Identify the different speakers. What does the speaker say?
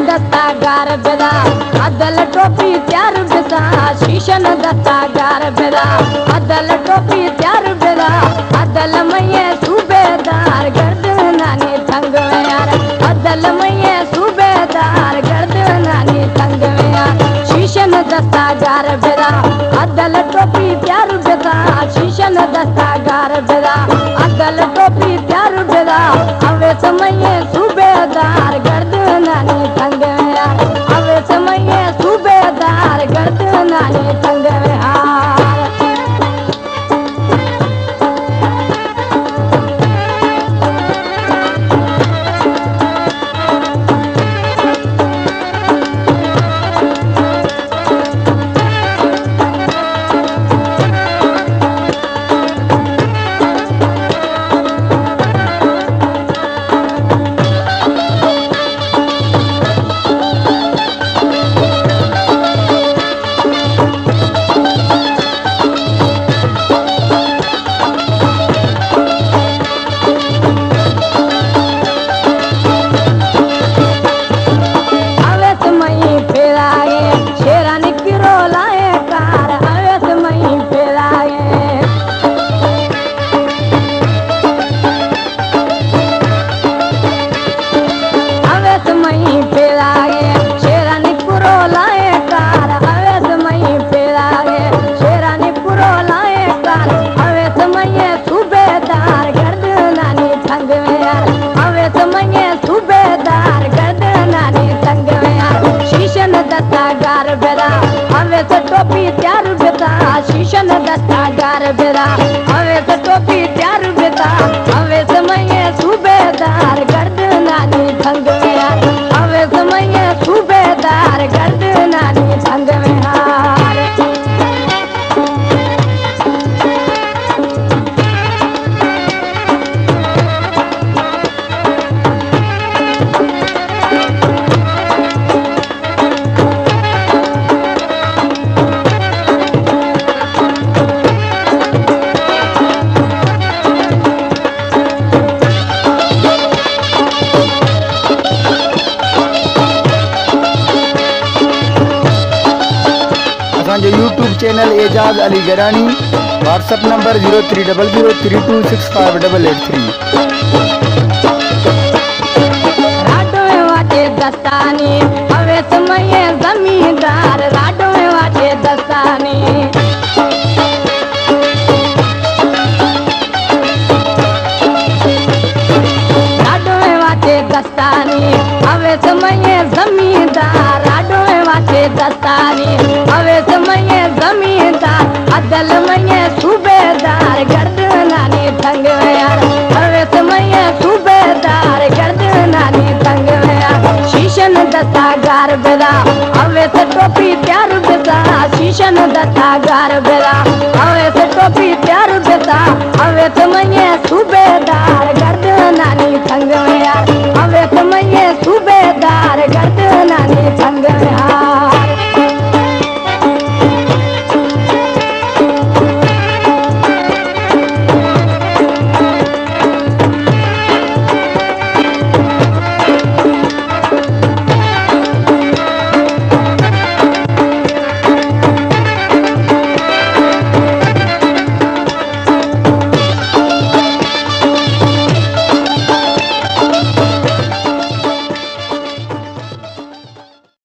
Speaker 1: दत्ता गार बेदा अदल टोपी त्यार बेदा शीशन दत्ता गार बेदा अदल टोपी त्यार बेदा अदल मैये सूबेदार गर्द नानी थंग में यार अदल मैये सूबेदार गर्द नानी थंग में यार शीशन दत्ता गार बेदा अदल टोपी त्यार बेदा शीशन दत्ता गार बेदा अदल टोपी त्यार बेदा अवे समये सूबेदार गर्द नानी थंग में यार अवे समये सूबेदार गर्द नानी थंग में हार टोपी त्यार बेदा शीशन दत्ता गार बेदा अवे टोपी त्यार बेदा अवे समये सूबेदार गर्द नानी थंग में यार अवे समये सूबेदार गर्द नानी थंग में हार
Speaker 2: जो यूट्यूब चैनल एजाज अली गरानी व्हाट्सएप नंबर 0300326588
Speaker 1: राडो वाटे दस्तानी अवे समये जमींदार राडो वाटे दस्तानी राडो वाटे दस्तानी अवे समये जमींदार राडो वाटे दस्तानी अवे समये जमींदार अदल मैये सूबेदार गर्द नानी थंग में यार अवे समये सूबेदार गर्द नानी थंग में यार शीशन दत्ता गार बेदा अवे से टोपी त्यार बेदा शीशन दत्ता गार बेदा अवे से टोपी त्यार बेदा अवे समये